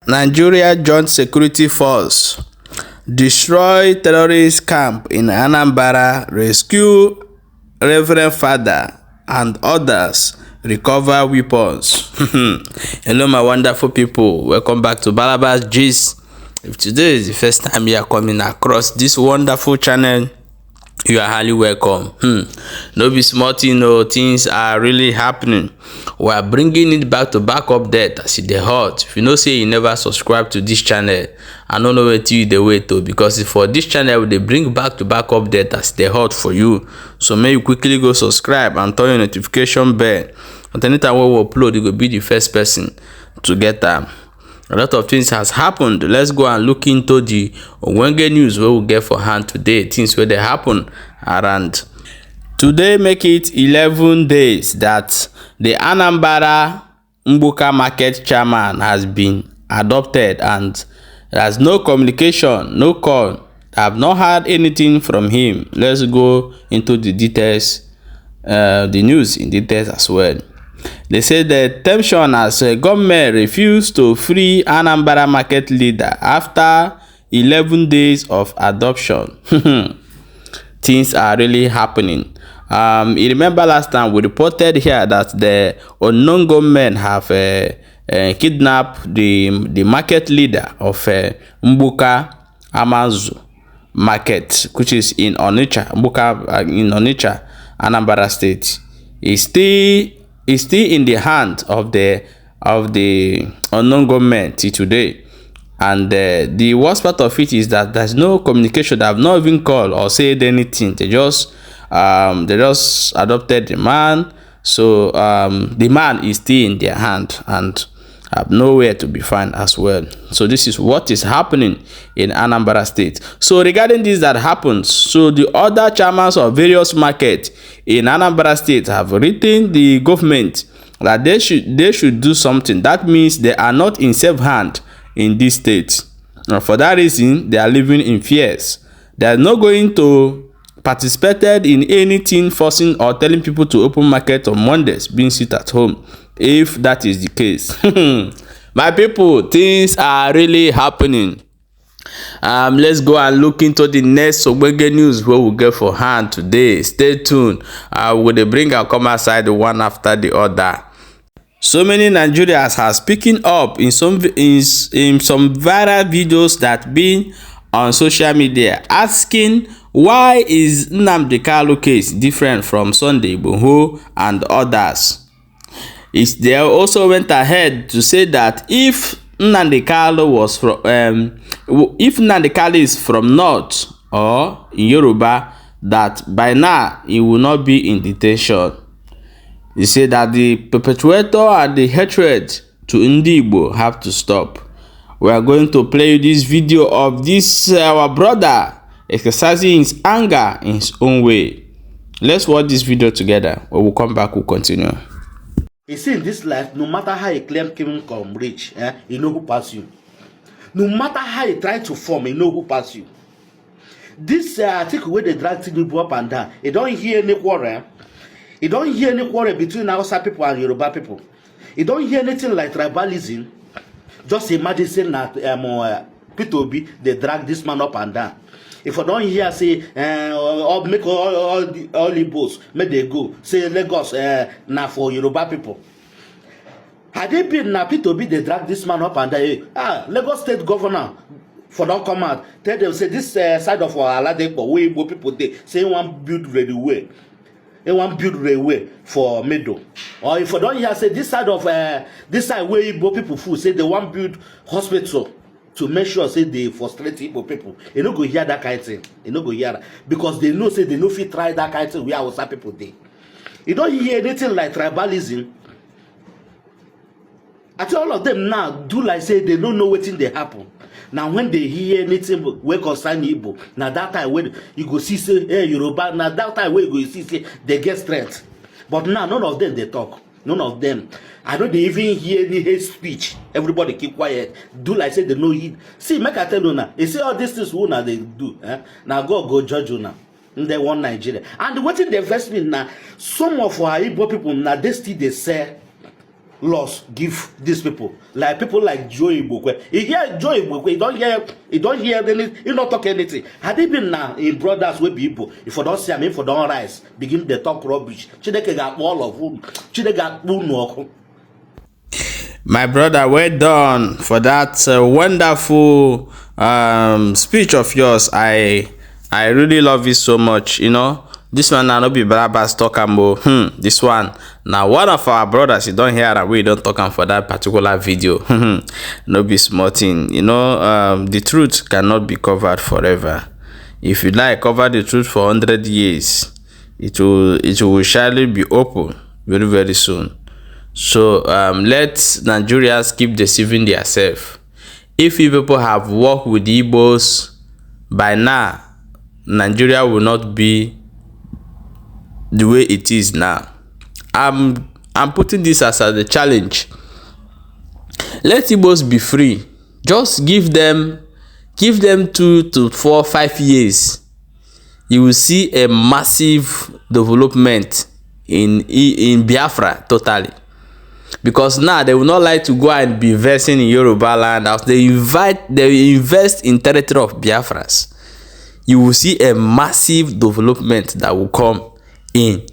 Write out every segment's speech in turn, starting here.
Nigeria Joint Security Force destroy terrorist camp in Anambra, rescue Reverend Father and others, recover weapons. Hello my wonderful people, welcome back to Balabas Gist. If today is the first time you are coming across this wonderful channel, you are highly welcome. No be small thing, no, things are really happening. We are bringing it back to back update as it dey hot. If you know say you never subscribe to this channel, I don't know where you dey wait to, because for this channel they bring back to back update as they hot for you. So may you quickly go subscribe and turn your notification bell. At any time we upload, you will be the first person to get them. A lot of things has happened. Let's go and look into the Ogbunigwe news we will get for hand today. Things where they happen around. Today make it 11 days that the Anambra Mbuka market chairman has been adopted, and there's no communication, no call. I have not heard anything from him. Let's go into the details, the news in details as well. They say the tension as government refused to free Anambra market leader after 11 days of adoption. Things are really happening. You remember last time we reported here that the unknown government have kidnapped the market leader of Mbuka Amazu market, which is in Onitsha, Mbuka in Onitsha, Anambra State. Is still in the hand of the unknown government till today. And the worst part of it is that there's no communication. They have not even called or said anything. They just adopted the man. So the man is still in their hand and have nowhere to be found as well. So this is what is happening in Anambra State. So regarding this that happens, so the other chairmans of various markets in Anambra State have written the government that they should do something. That means they are not in safe hand in this state. And for that reason, they are living in fears. They are not going to participate in anything forcing or telling people to open market on Mondays, being sit at home. If that is the case, my people, things are really happening. Let's go and look into the next Ogbunigwe news where we get for hand today. Stay tuned. Will bring our come outside one after the other. So many Nigerians are speaking up in some viral videos that been on social media, asking why is Nnamdi Kanu case different from Sunday Igboho and others. They also went ahead to say that if Nnamdi Kanu was from if Nnamdi Kanu is from North or in Yoruba, that by now he will not be in detention. They say that the perpetrator and the hatred to Ndi Igbo have to stop. We are going to play this video of this our brother exercising his anger in his own way. Let's watch this video together. When we come back, we'll continue. You see, in this life, no matter how you claim come rich, you know who pass you. No matter how you try to form, you know who pass you. This article where they drag Tinubu up and down, you don't hear any quarrel. You don't hear any quarrel between Hausa people and Yoruba people. You don't hear anything like tribalism. Just imagine saying that POB, they drag this man up and down. If I don't hear say make all the boats, make they go say Lagos now for Yoruba people. Had they been na POB, they drag this man up and down. Lagos state governor for don't come out, tell them say this side of our Aladepo, we people they say one build railway. They want build railway for Medo. Or if I don't hear say this side of this side where Igbo people food, say they want build hospital to make sure say they frustrate Igbo people. You no go hear that kind of thing. You no go hear that. Because they know say they no fit try that kind of thing where Hausa people dey. You don't hear anything like tribalism. I tell all of them now, do like say they don't know what thing they happen. Now when they hear anything where concern Igbo, now that time when you go see say hey Yoruba, now that time where you go see say they get strength. But now none of them they talk. None of them. I don't even hear any hate speech. Everybody keep quiet. Do like say they know it. See, make I tell you now. You see all these things who now they do. Now God go judge you now. They want Nigeria. And what in the investment now, some of our Igbo people now they still they say laws give these people, like people like Joe Igbokwe. You hear Joe Igbokwe, you don't hear anything, you don't talk anything. Had they been now in brothers with people, if you don't see them, if you don't rise, begin the talk rubbish. Chideke got all of whom, Chideke got who. My brother, well done for that wonderful speech of yours. I really love it so much. You know, this one now no be Barabas talk about. This one now one of our brothers, you don't hear and we don't talk for that particular video. No be small thing. You know, the truth cannot be covered forever. If you like cover the truth for 100 years, it will surely be open very, very soon. So let Nigerians keep deceiving themselves. If you people have worked with the Igbos, by now Nigeria will not be the way it is now. I'm putting this as a challenge. Let Igbos be free. Just give them 2 to 4, 5 years. You will see a massive development in Biafra totally. Because now they will not like to go and be investing in Yoruba land. As they invest in territory of Biafras, you will see a massive development that will come in.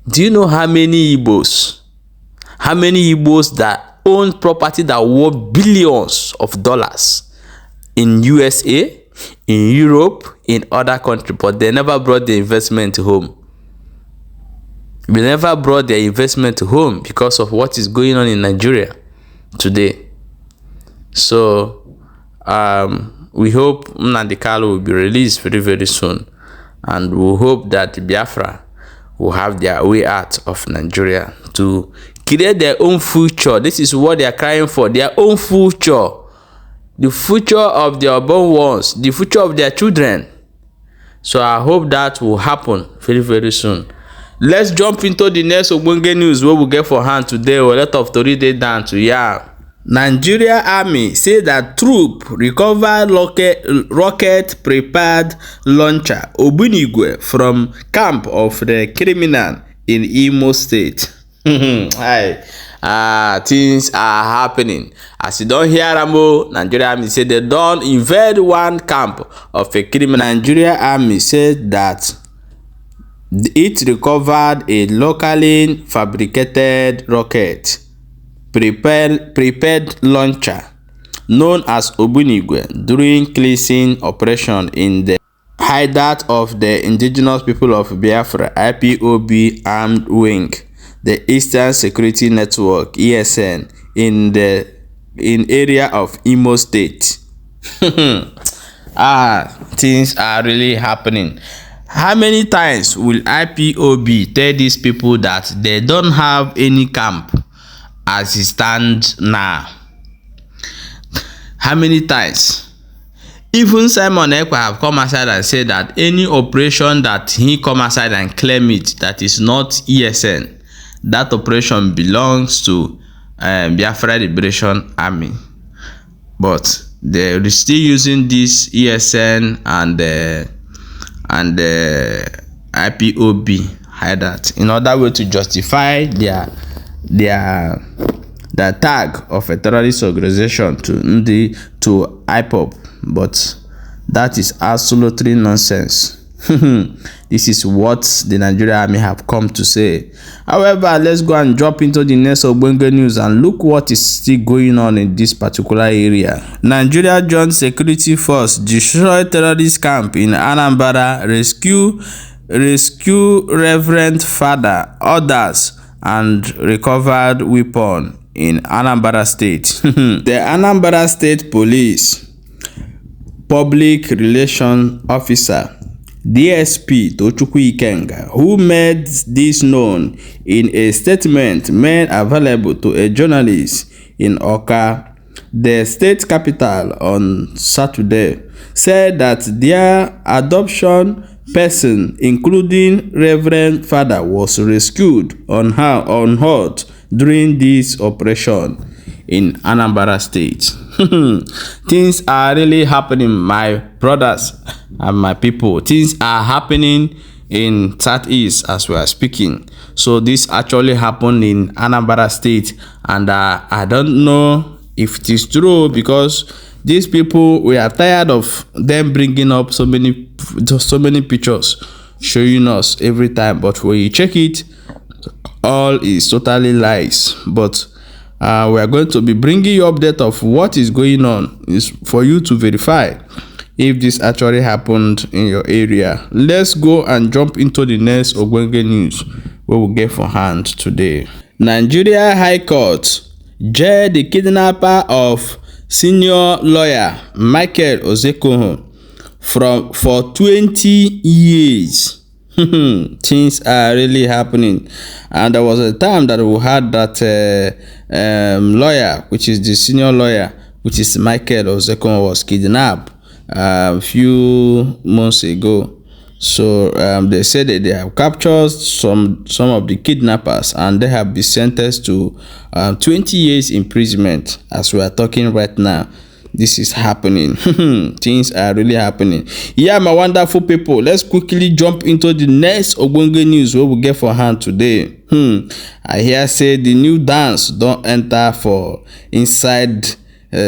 Do you know how many Igbos that own property that worth billions of dollars in USA, in Europe, in other countries, but they never brought the investment home? We never brought their investment home because of what is going on in Nigeria today. So we hope Nnamdi Kanu will be released very, very soon, and we hope that Biafra will have their way out of Nigeria to create their own future. This is what they are crying for, their own future, the future of their born ones, the future of their children. So I hope that will happen very, very soon. Let's jump into the next Ogbonge news where we get for hand today. A lot of story dey down to Nigeria Army say that troop recovered rocket prepared launcher Ogbunigwe from camp of the criminal in Imo State. Things are happening. As you don't hear Rambo, Nigeria Army said they don't invade one camp of a criminal. Nigeria Army said that it recovered a locally fabricated rocket prepared launcher known as Ogbunigwe during cleansing operation in the hideout of the indigenous people of Biafra IPOB armed wing, the Eastern Security Network ESN, in area of Imo State. Things are really happening. How many times will IPOB tell these people that they don't have any camp as it stands now? How many times? Even Simon Ekpa have come aside and said that any operation that he come aside and claim it that is not ESN, that operation belongs to Biafra Liberation Army. But they're still using this ESN and the IPOB hideout in order way to justify their tag of a terrorist organization to IPOB. But that is absolutely nonsense. This is what the Nigerian Army have come to say. However, let's go and drop into the next Ogbonge news and look what is still going on in this particular area. Nigeria Joint Security Force destroy terrorist camp in Anambra, rescue Reverend Father, others, and recovered weapon in Anambra State. The Anambra State Police Public Relations Officer DSP Tochukwu Ikenga, who made this known in a statement made available to a journalist in Oka, the state capital, on Saturday, said that their adoption person, including Reverend Father, was rescued unhurt during this operation in Anambra State. Things are really happening, my brothers and my people. Things are happening in southeast as we are speaking. So this actually happened in Anambra state, and I don't know if it is true, because these people, we are tired of them bringing up so many pictures showing us every time, but when you check it, all is totally lies. But we are going to be bringing you update of what is going on, is for you to verify if this actually happened in your area. Let's go and jump into the next Ogbunigwe news we will get for hand today. Nigeria High Court jailed the kidnapper of senior lawyer Michael Ozekoho for 20 years. Things are really happening, and there was a time that we had that lawyer, which is the senior lawyer, which is Michael Ozekoho, was kidnapped a few months ago. So they said that they have captured some of the kidnappers, and they have been sentenced to 20 years imprisonment. As we are talking right now, this is happening. Things are really happening. Yeah, my wonderful people, let's quickly jump into the next Ogbunigwe news we will get for hand today. I hear say the new dance don't enter for inside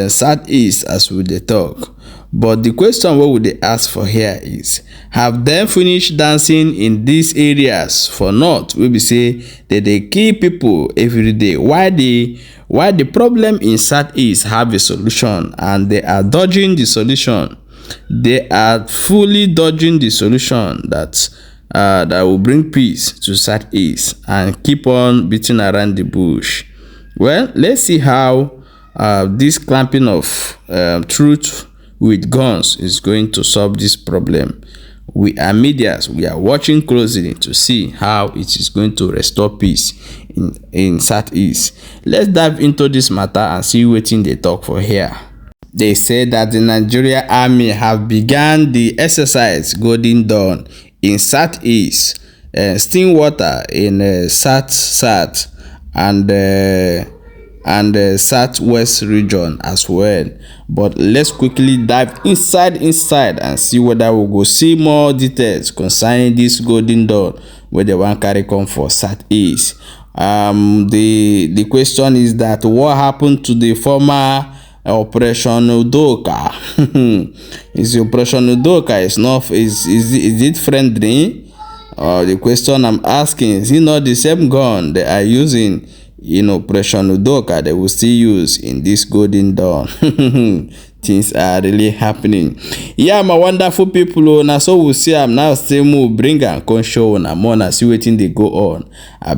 southeast as we dey talk. But the question what would they ask for here is, have them finished dancing in these areas for north? We be say that they kill people every day. Why the problem in southeast have a solution, and they are dodging the solution. They are fully dodging the solution that will bring peace to southeast, and keep on beating around the bush. Well, let's see how this clamping of truth with guns is going to solve this problem. We are medias, we are watching closely to see how it is going to restore peace in southeast. Let's dive into this matter and see what they talk for here. They say that the Nigeria Army have begun the exercise Golden Dawn in southeast, steam water in south and southwest region as well. But let's quickly dive inside and see whether we go see more details concerning this Golden Dawn where they want carry come for southeast. The question is that what happened to the former Operation Udoka? Is the Operation Udoka is it friendly? The question I'm asking, is it not the same gun they are using in Operation Udoka they will still use in this Golden Dawn? Things are really happening. Yeah, my wonderful people, now so we see I'm now still move bring and come show on more and see what they go on. I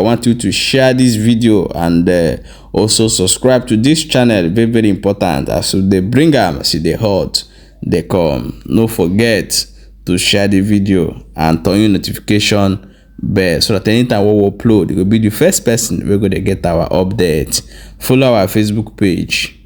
want you to share this video and also subscribe to this channel. Very, very important. As they bring them, see they hot, they come. No forget to share the video and turn your notification bell, so that anytime we upload, you will be the first person we're going to get our update. Follow our Facebook page.